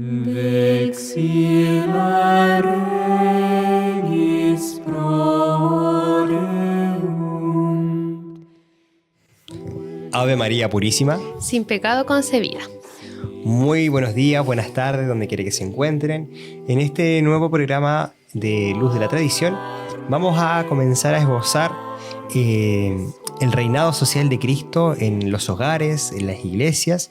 Vexilla Regis pro orem. Ave María Purísima. Sin pecado concebida. Muy buenos días, buenas tardes, donde quiera que se encuentren. En este nuevo programa de Luz de la Tradición vamos a comenzar a esbozar el reinado social de Cristo en los hogares, en las iglesias,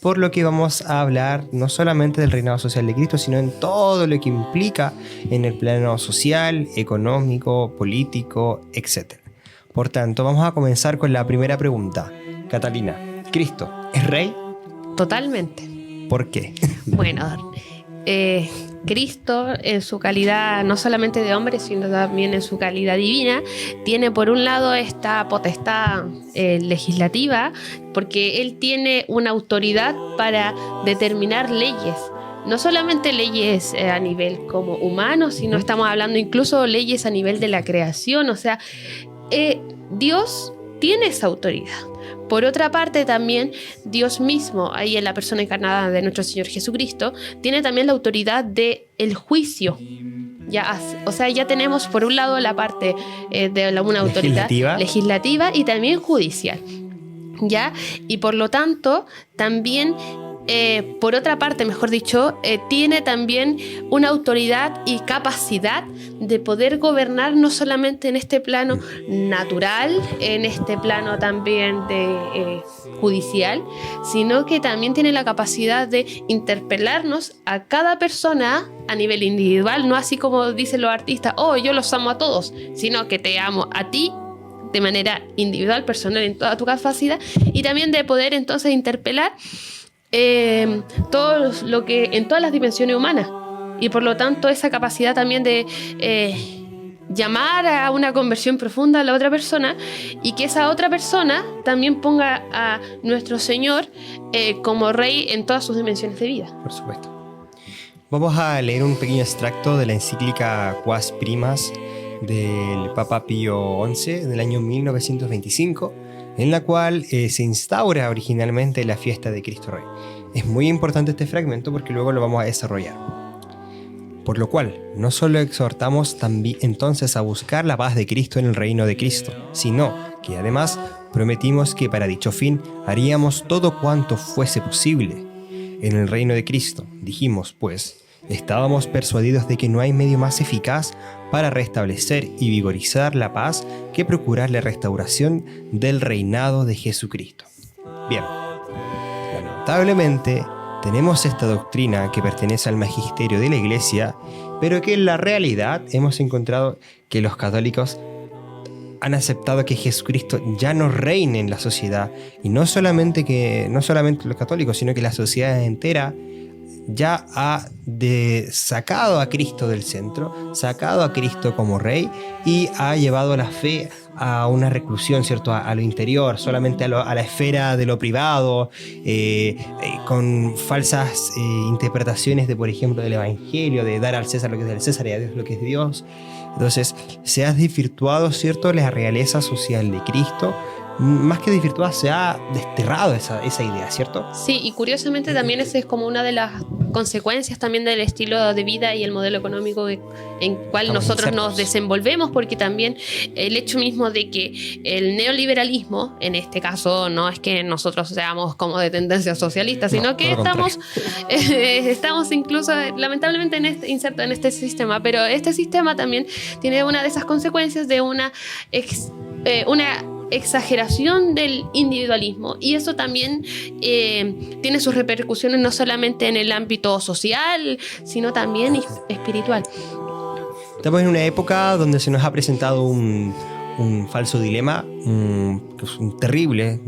por lo que vamos a hablar no solamente del reinado social de Cristo, sino en todo lo que implica en el plano social, económico, político, etc. Por tanto, vamos a comenzar con la primera pregunta. Catalina, ¿Cristo es rey? Totalmente. ¿Por qué? Bueno, Cristo en su calidad no solamente de hombre, sino también en su calidad divina, tiene por un lado esta potestad legislativa, porque Él tiene una autoridad para determinar leyes. No solamente leyes a nivel como humano, sino estamos hablando incluso leyes a nivel de la creación. O sea, Dios tiene esa autoridad. Por otra parte, también Dios mismo, ahí en la persona encarnada de nuestro Señor Jesucristo, tiene también la autoridad del juicio. O sea, ya tenemos por un lado la parte de una autoridad legislativa y también judicial. ¿Ya? Y por lo tanto, también, por otra parte, mejor dicho, tiene también una autoridad y capacidad de poder gobernar no solamente en este plano natural, en este plano también de judicial, sino que también tiene la capacidad de interpelarnos a cada persona a nivel individual, no así como dicen los artistas, oh, yo los amo a todos, sino que te amo a ti de manera individual, personal, en toda tu capacidad, y también de poder entonces interpelar todo lo que en todas las dimensiones humanas, y por lo tanto esa capacidad también de llamar a una conversión profunda a la otra persona, y que esa otra persona también ponga a nuestro Señor como Rey en todas sus dimensiones de vida. Por supuesto. Vamos a leer un pequeño extracto de la encíclica Quas Primas del Papa Pío XI del año 1925, en la cual se instaura originalmente la fiesta de Cristo Rey. Es muy importante este fragmento porque luego lo vamos a desarrollar. Por lo cual, no solo exhortamos también entonces a buscar la paz de Cristo en el reino de Cristo, sino que además prometimos que para dicho fin haríamos todo cuanto fuese posible. En el reino de Cristo, dijimos pues, estábamos persuadidos de que no hay medio más eficaz para restablecer y vigorizar la paz que procurar la restauración del reinado de Jesucristo. Bien, lamentablemente tenemos esta doctrina que pertenece al magisterio de la Iglesia, pero que en la realidad hemos encontrado que los católicos han aceptado que Jesucristo ya no reine en la sociedad, y no solamente los católicos, sino que la sociedad entera ya ha sacado a Cristo del centro, sacado a Cristo como Rey, y ha llevado la fe a una reclusión, ¿cierto? A lo interior, solamente a la esfera de lo privado, con falsas interpretaciones de, por ejemplo, del Evangelio, de dar al César lo que es del César y a Dios lo que es de Dios. Entonces, se ha desvirtuado, ¿cierto?, la realeza social de Cristo. Más que desvirtuada, se ha desterrado esa idea, ¿cierto? Sí, y curiosamente también esa es como una de las consecuencias también del estilo de vida y el modelo económico en cual nosotros nos desenvolvemos, porque también el hecho mismo de que el neoliberalismo, en este caso no es que nosotros seamos como de tendencia socialista, sino que estamos incluso lamentablemente insertos en este sistema, pero este sistema también tiene una de esas consecuencias de una exageración del individualismo, y eso también tiene sus repercusiones no solamente en el ámbito social, sino también espiritual. Estamos en una época donde se nos ha presentado un falso dilema, terrible,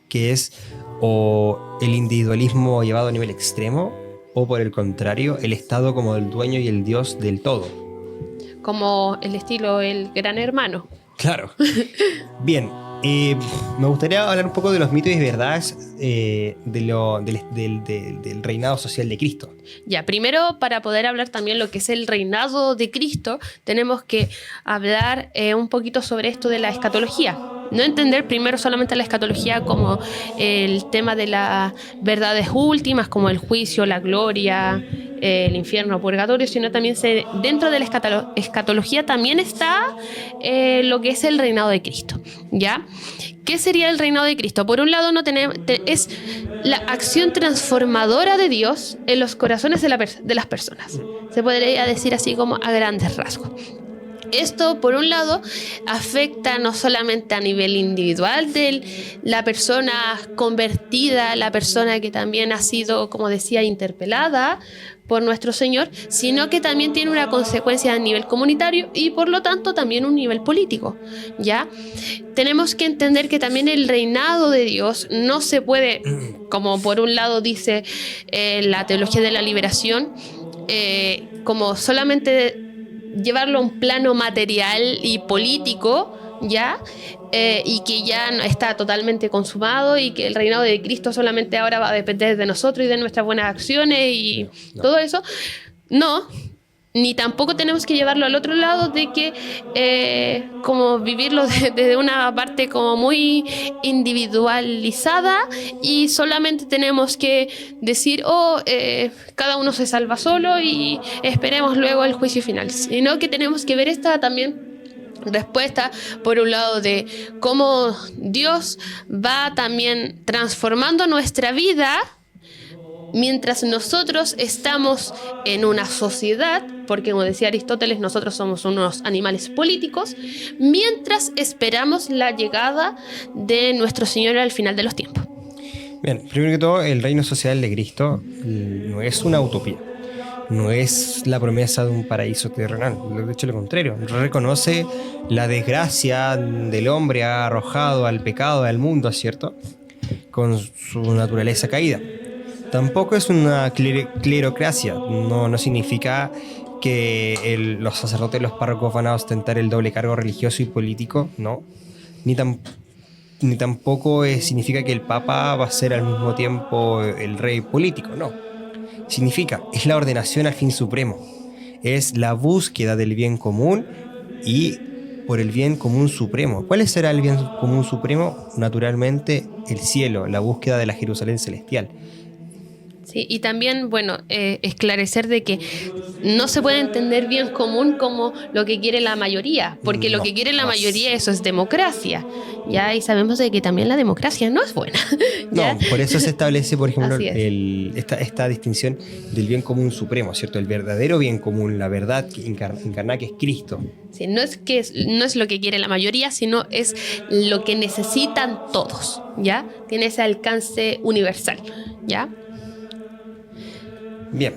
que es o el individualismo llevado a nivel extremo, o por el contrario, el Estado como el dueño y el Dios del todo. Como el estilo El Gran Hermano. Claro. Bien, me gustaría hablar un poco de los mitos y verdades del reinado social de Cristo. Ya, primero, para poder hablar también lo que es el reinado de Cristo, tenemos que hablar un poquito sobre esto de la escatología. No entender primero solamente la escatología como el tema de las verdades últimas, como el juicio, la gloria, el infierno, purgatorio, sino también dentro de la escatología también está lo que es el reinado de Cristo, ¿ya? ¿Qué sería el reinado de Cristo? Por un lado, es la acción transformadora de Dios en los corazones de las personas. Se podría decir así como a grandes rasgos. Esto, por un lado, afecta no solamente a nivel individual de la persona convertida, la persona que también ha sido, como decía, interpelada por nuestro Señor, sino que también tiene una consecuencia a nivel comunitario y, por lo tanto, también un nivel político, ¿ya? Tenemos que entender que también el reinado de Dios no se puede, como por un lado dice la teología de la liberación, como solamente llevarlo a un plano material y político, ¿ya? Y que ya está totalmente consumado y que el reinado de Cristo solamente ahora va a depender de nosotros y de nuestras buenas acciones y todo eso. No, ni tampoco tenemos que llevarlo al otro lado de que como vivirlo desde una parte como muy individualizada y solamente tenemos que decir, cada uno se salva solo y esperemos luego el juicio final, sino que tenemos que ver esta también respuesta, por un lado, de cómo Dios va también transformando nuestra vida mientras nosotros estamos en una sociedad, porque como decía Aristóteles, nosotros somos unos animales políticos, mientras esperamos la llegada de nuestro Señor al final de los tiempos. Bien, primero que todo, el reino social de Cristo no es una utopía. No es la promesa de un paraíso terrenal, de hecho lo contrario, reconoce la desgracia del hombre arrojado al pecado, al mundo, ¿cierto? Con su naturaleza caída. Tampoco es una clerocracia, no significa que los sacerdotes y los párrocos van a ostentar el doble cargo religioso y político, no. Ni tampoco significa que el Papa va a ser al mismo tiempo el rey político, no. Significa, es la ordenación al fin supremo, es la búsqueda del bien común y por el bien común supremo. ¿Cuál será el bien común supremo? Naturalmente, el cielo, la búsqueda de la Jerusalén celestial. Sí, y también, bueno, esclarecer de que no se puede entender bien común como lo que quiere la mayoría, porque lo que quiere la mayoría, eso es democracia, ¿ya? Y sabemos de que también la democracia no es buena, ¿ya? No, por eso se establece, por ejemplo, esta distinción del bien común supremo, ¿cierto? El verdadero bien común, la verdad encarnada, que es Cristo. Sí, no es lo que quiere la mayoría, sino es lo que necesitan todos, ¿ya? Tiene ese alcance universal, ¿ya? Bien.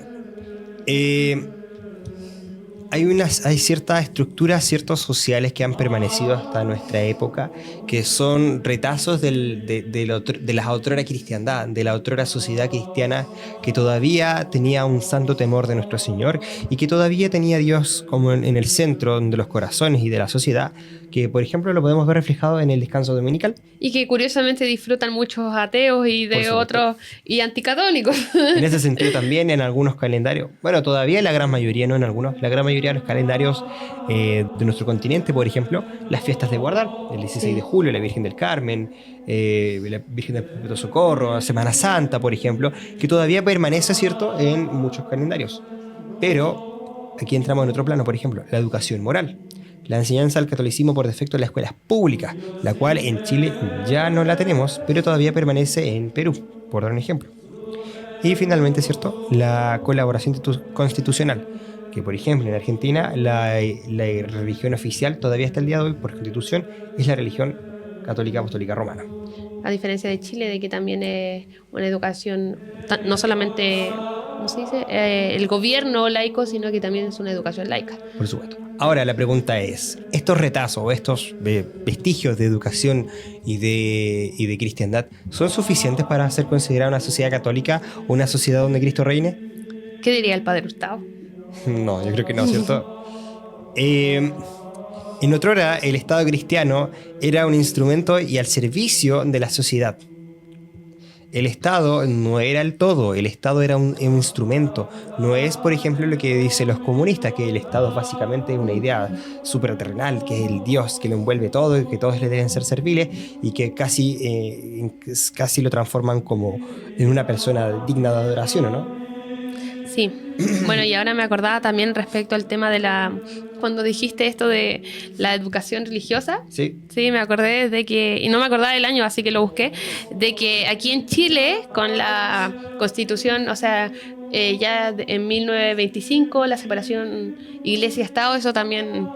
Hay ciertas estructuras, ciertos sociales que han permanecido hasta nuestra época, que son retazos de la otrora cristiandad, de la otrora sociedad cristiana que todavía tenía un santo temor de nuestro Señor y que todavía tenía a Dios como en el centro de los corazones y de la sociedad, que por ejemplo lo podemos ver reflejado en el descanso dominical. Y que curiosamente disfrutan muchos ateos y de otros y anticatólicos. En ese sentido también en algunos calendarios, bueno, todavía la gran mayoría, no en algunos, la gran mayoría de los calendarios de nuestro continente, por ejemplo, las fiestas de guardar, el 16 de julio, la Virgen del Carmen, la Virgen del Perpetuo Socorro, Semana Santa, por ejemplo, que todavía permanece, ¿cierto?, en muchos calendarios. Pero aquí entramos en otro plano, por ejemplo, la educación moral. La enseñanza del catolicismo por defecto en las escuelas públicas, la cual en Chile ya no la tenemos, pero todavía permanece en Perú, por dar un ejemplo. Y finalmente, ¿cierto?, la colaboración constitucional, que por ejemplo en Argentina la religión oficial todavía hasta el día de hoy por constitución es la religión católica apostólica romana. A diferencia de Chile, de que también es una educación, no solamente, ¿cómo se dice?, el gobierno laico, sino que también es una educación laica. Por supuesto. Ahora la pregunta es, ¿estos retazos, estos vestigios de educación y de cristiandad son suficientes para ser considerada una sociedad católica o una sociedad donde Cristo reine? ¿Qué diría el Padre Hurtado? No, yo creo que no, ¿cierto? En otrora, el Estado cristiano era un instrumento y al servicio de la sociedad. el Estado no era el todo, el Estado era un instrumento. No es, por ejemplo, lo que dicen los comunistas, que el Estado básicamente es una idea supraterrenal, que es el Dios que lo envuelve todo y que todos le deben ser serviles y que casi lo transforman como en una persona digna de adoración, ¿o no? Sí. Bueno, y ahora me acordaba también respecto al tema de cuando dijiste esto de la educación religiosa. Sí. Sí, me acordé de que, y no me acordaba del año, así que lo busqué, de que aquí en Chile, con la Constitución, o sea, ya en 1925, la separación Iglesia-Estado, eso también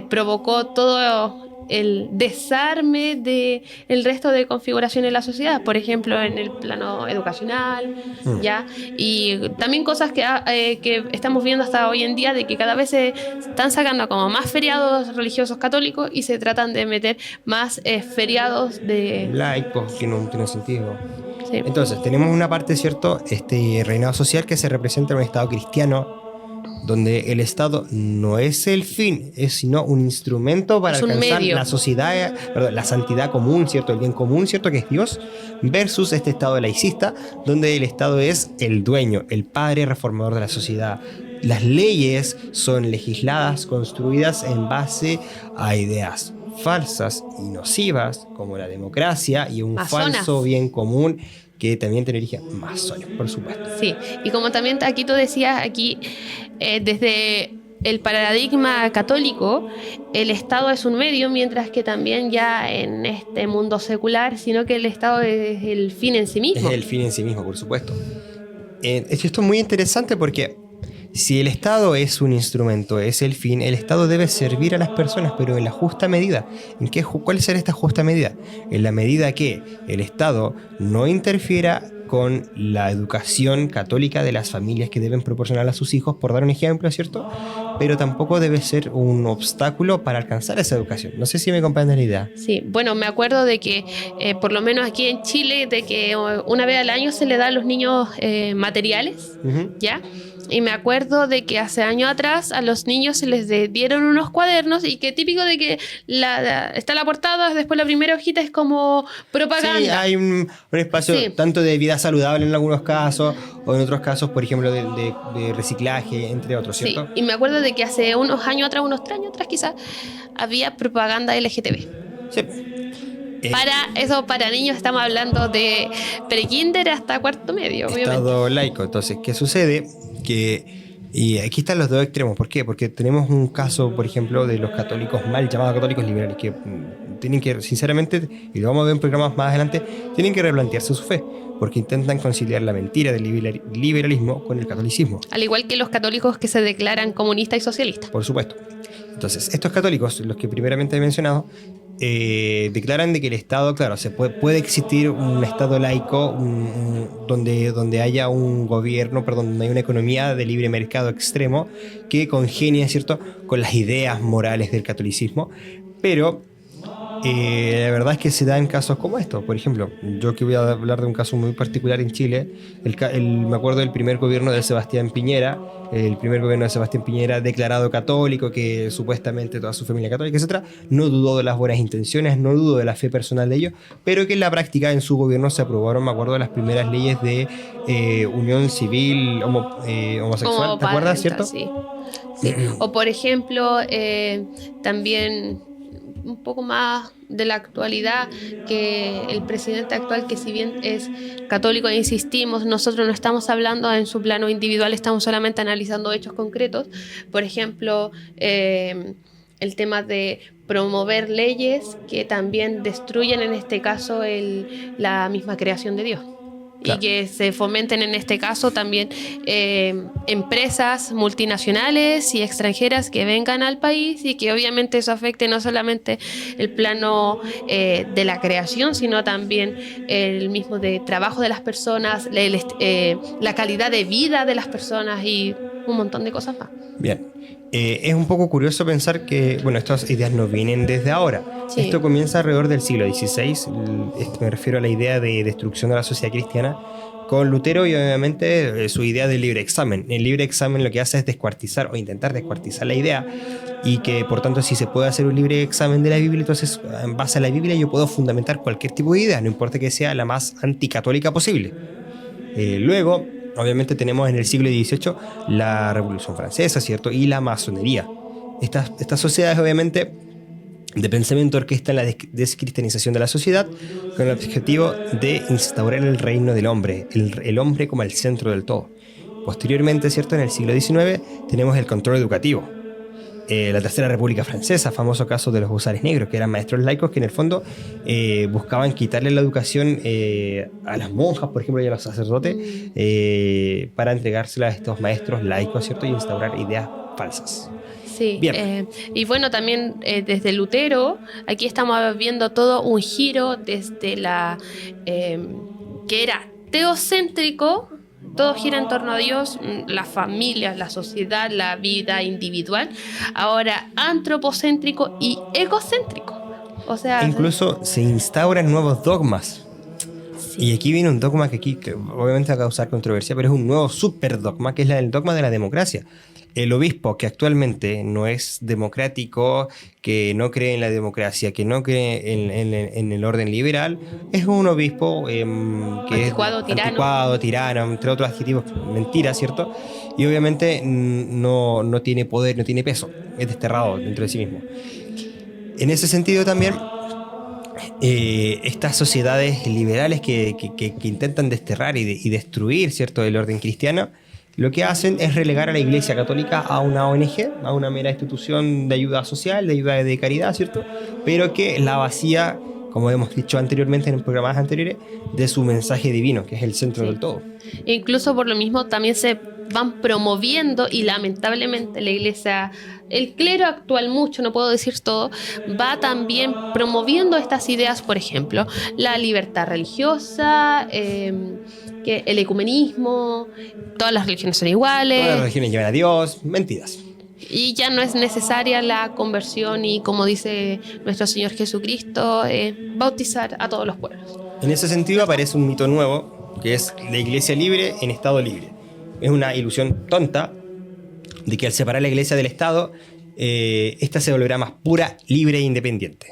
provocó todo el desarme de el resto de configuraciones de la sociedad, por ejemplo, en el plano educacional, ¿ya? Y también cosas que estamos viendo hasta hoy en día, de que cada vez se están sacando como más feriados religiosos católicos y se tratan de meter más feriados de... Laicos, que no tiene sentido. Sí. Entonces, tenemos una parte, ¿cierto? Este reinado social que se representa en un Estado cristiano, donde el Estado no es el fin, es sino un instrumento para Es un alcanzar medio. la sociedad, la santidad común, ¿cierto? El bien común, ¿cierto? Que es Dios, versus este Estado laicista, donde el Estado es el dueño, el padre reformador de la sociedad. Las leyes son legisladas, construidas en base a ideas falsas y nocivas, como la democracia y un Masonas. falso bien común que también tiene origen masónico, por supuesto. Sí, y como también aquí tú decías, aquí desde el paradigma católico, el Estado es un medio, mientras que también ya en este mundo secular, sino que el Estado es el fin en sí mismo. Es el fin en sí mismo, por supuesto. Esto es muy interesante porque si el Estado es un instrumento, es el fin, el Estado debe servir a las personas, pero en la justa medida. ¿Cuál será esta justa medida? En la medida que el Estado no interfiera con la educación católica de las familias que deben proporcionar a sus hijos, por dar un ejemplo, ¿cierto? Pero tampoco debe ser un obstáculo para alcanzar esa educación. No sé si me comprendes la idea. Sí, bueno, me acuerdo de que por lo menos aquí en Chile, de que una vez al año se le da a los niños materiales, ¿ya? Y me acuerdo de que hace años atrás a los niños se les dieron unos cuadernos y que típico de que está la portada, después la primera hojita es como propaganda. Sí, hay un espacio tanto de vida saludable en algunos casos, o en otros casos, por ejemplo, de reciclaje, entre otros, ¿cierto? Sí, y me acuerdo de que hace unos años atrás, unos 3 años atrás quizás, había propaganda LGTB. Sí. Para niños estamos hablando de pre-kinder hasta cuarto medio, obviamente. Estado laico. Entonces, ¿qué sucede? Y aquí están los dos extremos. ¿Por qué? Porque tenemos un caso, por ejemplo, de los católicos mal llamados católicos liberales, que tienen que, sinceramente, y lo vamos a ver en programas más adelante, tienen que replantearse su fe, porque intentan conciliar la mentira del liberalismo con el catolicismo. Al igual que los católicos que se declaran comunistas y socialistas. Por supuesto. Entonces, estos católicos, los que primeramente he mencionado, declaran de que el Estado, claro, puede existir un Estado laico donde haya un gobierno, donde hay una economía de libre mercado extremo que congenia, ¿cierto?, con las ideas morales del catolicismo, pero la verdad es que se da en casos como estos. Por ejemplo, yo que voy a hablar de un caso muy particular en Chile, me acuerdo del primer gobierno de Sebastián Piñera, declarado católico, que supuestamente toda su familia católica, etc., no dudó de las buenas intenciones, no dudó de la fe personal de ellos, pero que en la práctica en su gobierno se aprobaron, me acuerdo, de las primeras leyes de unión civil homosexual, ¿te acuerdas, cierto? Sí. O por ejemplo, también un poco más de la actualidad, que el presidente actual, que si bien es católico, e insistimos, nosotros no estamos hablando en su plano individual, estamos solamente analizando hechos concretos. Por ejemplo, el tema de promover leyes que también destruyen, en este caso, la misma creación de Dios. Claro. Y que se fomenten en este caso también empresas multinacionales y extranjeras que vengan al país, y que obviamente eso afecte no solamente el plano de la creación, sino también el mismo de trabajo de las personas, la calidad de vida de las personas y un montón de cosas más. Bien. Es un poco curioso pensar que, bueno, estas ideas no vienen desde ahora. Sí. Esto comienza alrededor del siglo XVI. Me refiero a la idea de destrucción de la sociedad cristiana, con Lutero y obviamente su idea del libre examen. El libre examen lo que hace es descuartizar o intentar descuartizar la idea, y que por tanto si se puede hacer un libre examen de la Biblia, entonces en base a la Biblia yo puedo fundamentar cualquier tipo de idea, no importa que sea la más anticatólica posible. Luego, obviamente tenemos en el siglo XVIII la Revolución Francesa, ¿cierto? Y la masonería. Estas sociedades obviamente de pensamiento orquestan la descristianización de la sociedad con el objetivo de instaurar el reino del hombre, el hombre como el centro del todo. Posteriormente, ¿cierto? En el siglo XIX tenemos el control educativo. La Tercera República Francesa, famoso caso de los husares negros, que eran maestros laicos que en el fondo buscaban quitarle la educación a las monjas, por ejemplo, y a los sacerdotes, para entregársela a estos maestros laicos, ¿cierto? Y instaurar ideas falsas. Sí, Bien. y bueno, también desde Lutero, aquí estamos viendo todo un giro desde que era teocéntrico, todo gira en torno a Dios, las familias, la sociedad, la vida individual, ahora antropocéntrico y egocéntrico. O sea, Incluso se instauran nuevos dogmas. sí. Y aquí viene un dogma que obviamente va a causar controversia, pero es un nuevo superdogma, que es el dogma de la democracia. El obispo, que actualmente no es democrático, que no cree en la democracia, que no cree en el orden liberal, es un obispo que Anticuado, es tirano. anticuado, tirano, entre otros adjetivos, mentira, ¿cierto? Y obviamente no tiene poder, no tiene peso, es desterrado dentro de sí mismo. En ese sentido también, estas sociedades liberales que intentan desterrar y destruir, ¿cierto?, el orden cristiano, lo que hacen es relegar a la Iglesia Católica a una ONG, a una mera institución de ayuda social, de ayuda de caridad, ¿cierto? Pero que la vacía, como hemos dicho anteriormente en programas anteriores, de su mensaje divino, que es el centro Sí. del todo. Incluso por lo mismo también se van promoviendo y lamentablemente la iglesia, el clero actual mucho, no puedo decir todo, va también promoviendo estas ideas, por ejemplo, la libertad religiosa, que el ecumenismo, todas las religiones son iguales. Todas las religiones llevan a Dios, mentiras. Y ya no es necesaria la conversión y, como dice nuestro Señor Jesucristo, bautizar a todos los pueblos. En ese sentido aparece un mito nuevo, que es la iglesia libre en estado libre. Es una ilusión tonta de que al separar la iglesia del Estado, esta se volverá más pura, libre e independiente.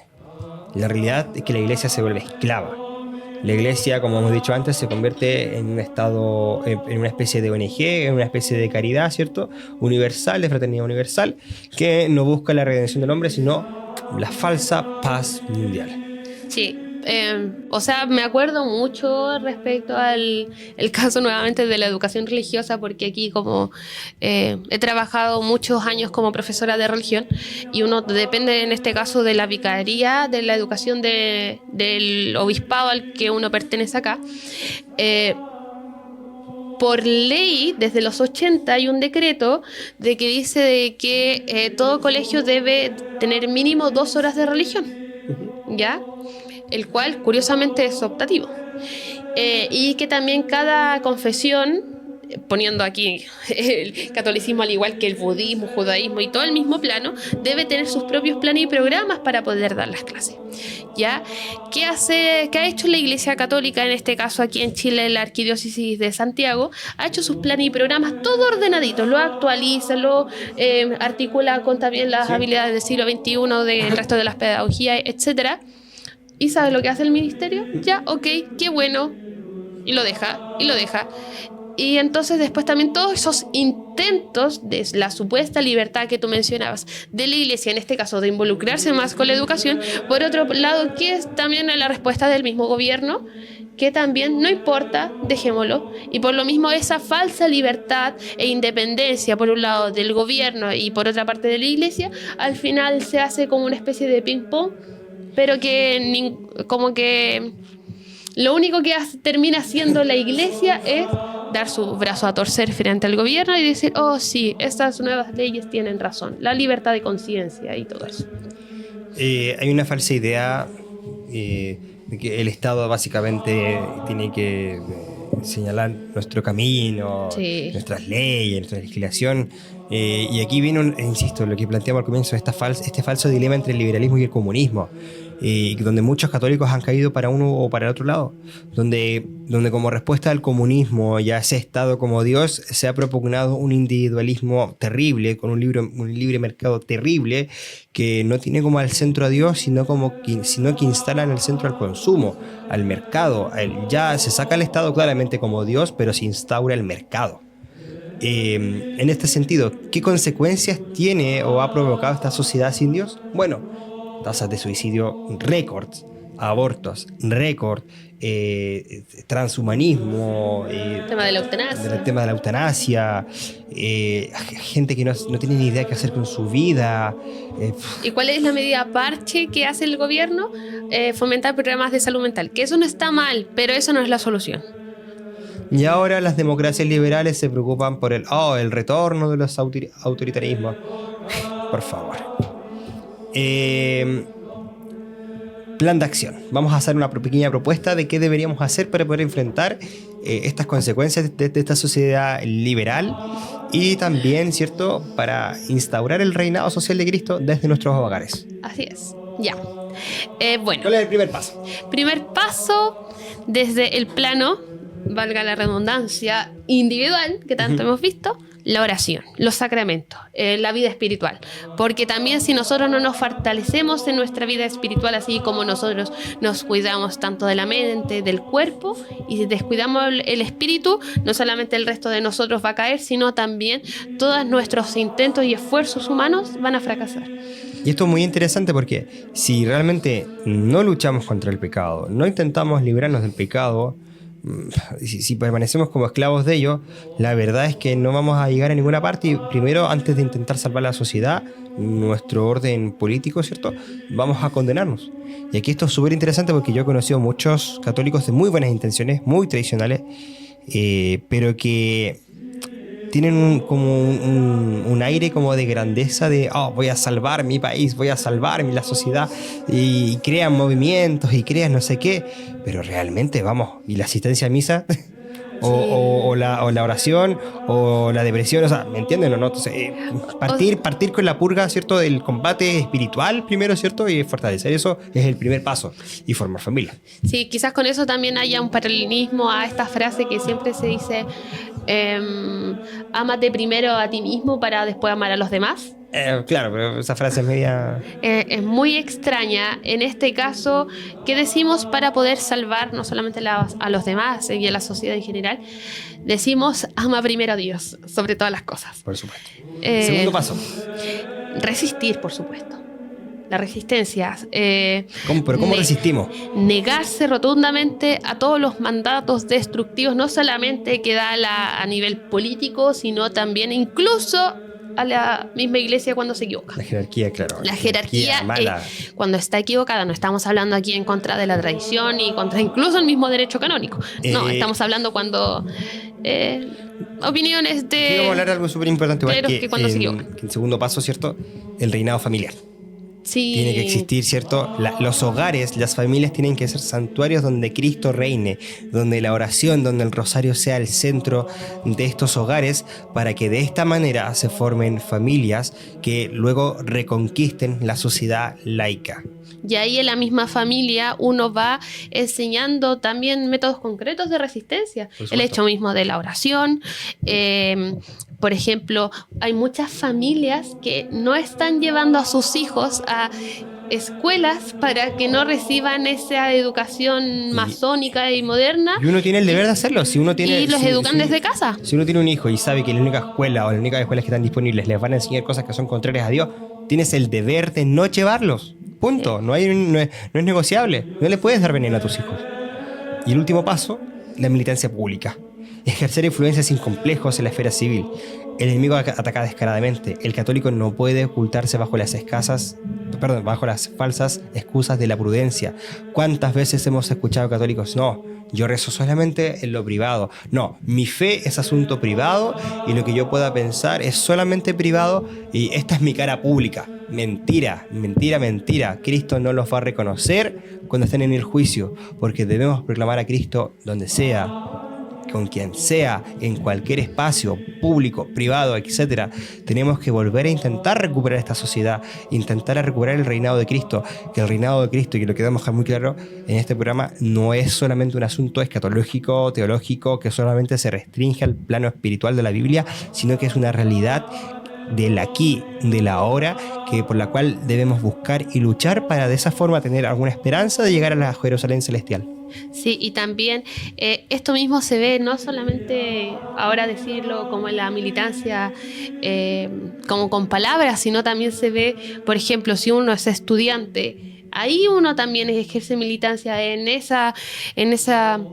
La realidad es que la iglesia se vuelve esclava. La iglesia, como hemos dicho antes, se convierte en un estado, en una especie de ONG, en una especie de caridad, ¿cierto? Universal, de fraternidad universal, que no busca la redención del hombre, sino la falsa paz mundial. Sí, o sea, me acuerdo mucho respecto al el caso nuevamente de la educación religiosa, porque aquí como he trabajado muchos años como profesora de religión y uno depende en este caso de la vicaría, de la educación del obispado al que uno pertenece acá. Por ley, desde los 80 hay un decreto de que dice de que todo colegio debe tener mínimo 2 horas de religión, ¿ya? El cual curiosamente es optativo. Y que también cada confesión, poniendo aquí el catolicismo al igual que el budismo, judaísmo y todo el mismo plano, debe tener sus propios planes y programas para poder dar las clases. ¿Ya? ¿Qué ha hecho la Iglesia Católica, en este caso aquí en Chile, la Arquidiócesis de Santiago? Ha hecho sus planes y programas todo ordenadito, lo actualiza, lo articula con también las habilidades del siglo XXI, del resto de las pedagogías, etcétera. ¿Y sabe lo que hace el ministerio? Ya, ok, qué bueno. Y lo deja, y lo deja. Y entonces después también todos esos intentos de la supuesta libertad que tú mencionabas de la iglesia, en este caso de involucrarse más con la educación, por otro lado, que es también la respuesta del mismo gobierno, que también no importa, dejémoslo. Y por lo mismo esa falsa libertad e independencia, por un lado del gobierno y por otra parte de la iglesia, al final se hace como una especie de ping-pong, pero que como que lo único que termina haciendo la iglesia es dar su brazo a torcer frente al gobierno y decir, oh sí, estas nuevas leyes tienen razón, la libertad de conciencia y todo eso. Hay una falsa idea de que el Estado básicamente tiene que señalar nuestro camino, Sí. nuestras leyes, nuestra legislación. Y aquí viene, insisto, lo que planteamos al comienzo, este falso dilema entre el liberalismo y el comunismo, donde muchos católicos han caído para uno o para el otro lado, donde como respuesta al comunismo y a ese Estado como Dios se ha propugnado un individualismo terrible, con un libre mercado terrible, que no tiene como al centro a Dios, sino que instala en el centro al consumo, al mercado. Ya se saca al Estado claramente como Dios, pero se instaura el mercado. En este sentido, ¿qué consecuencias tiene o ha provocado esta sociedad sin Dios? Bueno, tasas de suicidio récords, abortos récord, transhumanismo, El tema de la eutanasia. el tema de la eutanasia, gente que no tiene ni idea qué hacer con su vida. ¿Y cuál es la medida parche que hace el gobierno? Fomentar programas de salud mental. Que eso no está mal, pero eso no es la solución. Y ahora las democracias liberales se preocupan por el retorno de los autoritarismos. Por favor. Plan de acción. Vamos a hacer una pequeña propuesta de qué deberíamos hacer para poder enfrentar estas consecuencias de esta sociedad liberal y también, ¿cierto?, para instaurar el reinado social de Cristo desde nuestros hogares. Así es. Ya. Bueno. ¿Cuál es el primer paso? Primer paso, desde el plano, valga la redundancia, individual, que tanto hemos visto, la oración, los sacramentos, la vida espiritual. Porque también si nosotros no nos fortalecemos en nuestra vida espiritual, así como nosotros nos cuidamos tanto de la mente, del cuerpo, y si descuidamos el espíritu, no solamente el resto de nosotros va a caer, sino también todos nuestros intentos y esfuerzos humanos van a fracasar. Y esto es muy interesante porque si realmente no luchamos contra el pecado, no intentamos librarnos del pecado, si permanecemos como esclavos de ello, la verdad es que no vamos a llegar a ninguna parte. Y primero, antes de intentar salvar la sociedad, nuestro orden político, ¿cierto?, vamos a condenarnos. Y aquí esto es súper interesante porque yo he conocido muchos católicos de muy buenas intenciones, muy tradicionales, pero que tienen un aire como de grandeza, de voy a salvar mi país, voy a salvar la sociedad, y crean movimientos y crean no sé qué, pero realmente, y la asistencia a misa o la oración o la depresión, o sea, ¿me entienden o no? Entonces, partir con la purga, ¿cierto?, del combate espiritual primero, ¿cierto?, y fortalecer eso es el primer paso, y formar familia. Sí, quizás con eso también haya un paralelismo a esta frase que siempre se dice, ámate primero a ti mismo para después amar a los demás. Claro, pero esa frase es media... Es muy extraña. En este caso, ¿qué decimos para poder salvar no solamente a los demás y a la sociedad en general? Decimos, ama primero a Dios sobre todas las cosas. Por supuesto. Segundo paso. Resistir, por supuesto. La resistencia. ¿Cómo resistimos? Negarse rotundamente a todos los mandatos destructivos, no solamente que da a nivel político, sino también incluso a la misma iglesia cuando se equivoca. La jerarquía, claro. La jerarquía cuando está equivocada. No estamos hablando aquí en contra de la tradición y contra incluso el mismo derecho canónico. No, estamos hablando cuando opiniones de... Quiero hablar de algo súper importante, que cuando se equivocan. El segundo paso, ¿cierto?, el reinado familiar. Sí. Tiene que existir, ¿cierto? Los hogares, las familias tienen que ser santuarios donde Cristo reine, donde la oración, donde el rosario sea el centro de estos hogares, para que de esta manera se formen familias que luego reconquisten la sociedad laica. Y ahí en la misma familia uno va enseñando también métodos concretos de resistencia. El hecho mismo de la oración. Por ejemplo, hay muchas familias que no están llevando a sus hijos a escuelas para que no reciban esa educación masónica y moderna. Y uno tiene el deber de hacerlo. Y los educan desde casa. Si uno tiene un hijo y sabe que la única escuela o las únicas escuelas que están disponibles les van a enseñar cosas que son contrarias a Dios, tienes el deber de no llevarlos. Punto. No es negociable. No le puedes dar veneno a tus hijos. Y el último paso, la militancia pública. Ejercer influencia sin complejos en la esfera civil. El enemigo ataca descaradamente. El católico no puede ocultarse bajo las falsas excusas de la prudencia. ¿Cuántas veces hemos escuchado católicos? No, yo rezo solamente en lo privado. No, mi fe es asunto privado y lo que yo pueda pensar es solamente privado y esta es mi cara pública. Mentira, mentira, mentira. Cristo no los va a reconocer cuando estén en el juicio, porque debemos proclamar a Cristo donde sea, con quien sea, en cualquier espacio público, privado, etcétera, tenemos que volver a intentar recuperar esta sociedad, intentar recuperar el reinado de Cristo, que el reinado de Cristo, y lo queremos dejar muy claro en este programa, no es solamente un asunto escatológico, teológico, que solamente se restringe al plano espiritual de la Biblia, sino que es una realidad del aquí, del ahora, que por la cual debemos buscar y luchar para de esa forma tener alguna esperanza de llegar a la Jerusalén celestial. Sí, y también esto mismo se ve no solamente ahora decirlo como en la militancia, como con palabras, sino también se ve, por ejemplo, si uno es estudiante, ahí uno también ejerce militancia en esa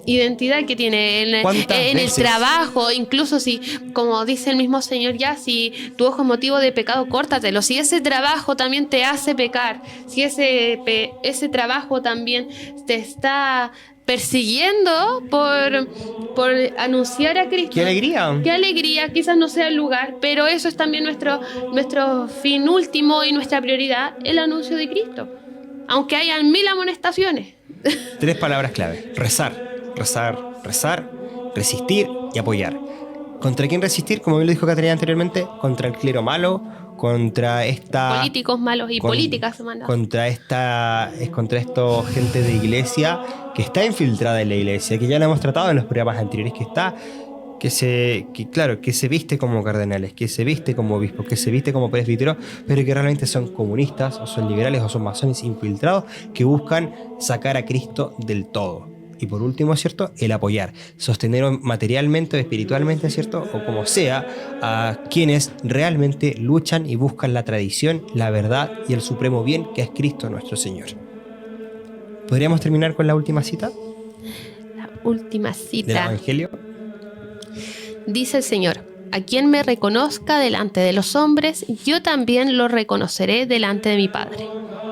identidad que tiene en el trabajo, incluso si, como dice el mismo Señor, ya si tu ojo es motivo de pecado, córtatelo. Si ese trabajo también te hace pecar, si ese trabajo también te está persiguiendo por anunciar a Cristo. ¡Qué alegría! ¡Qué alegría! Quizás no sea el lugar, pero eso es también nuestro fin último y nuestra prioridad, el anuncio de Cristo. Aunque hayan 1000 amonestaciones. 3 palabras clave: rezar, rezar, rezar, resistir y apoyar. ¿Contra quién resistir? Como bien lo dijo Caterina anteriormente, contra el clero malo, contra esta... políticos malos y políticas malas. Contra esta gente de iglesia que está infiltrada en la iglesia, que ya lo hemos tratado en los programas anteriores, que se viste como cardenales, que se viste como obispos, que se viste como presbíteros, pero que realmente son comunistas, o son liberales, o son masones infiltrados, que buscan sacar a Cristo del todo. Y por último, ¿cierto?, el apoyar, sostener materialmente o espiritualmente, ¿cierto?, o como sea, a quienes realmente luchan y buscan la tradición, la verdad y el supremo bien, que es Cristo nuestro Señor. ¿Podríamos terminar con la última cita? La última cita del Evangelio. Dice el Señor: a quien me reconozca delante de los hombres, yo también lo reconoceré delante de mi Padre.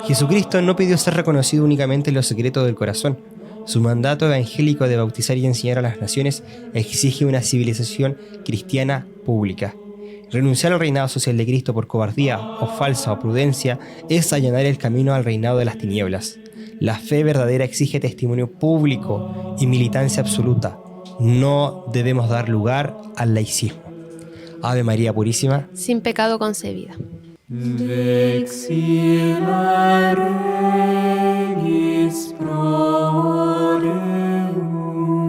Jesucristo no pidió ser reconocido únicamente en los secretos del corazón. Su mandato evangélico de bautizar y enseñar a las naciones exige una civilización cristiana pública. Renunciar al reinado social de Cristo por cobardía o falsa o prudencia es allanar el camino al reinado de las tinieblas. La fe verdadera exige testimonio público y militancia absoluta. No debemos dar lugar al laicismo. Ave María Purísima, sin pecado concebida. Vexilla regis pro ore.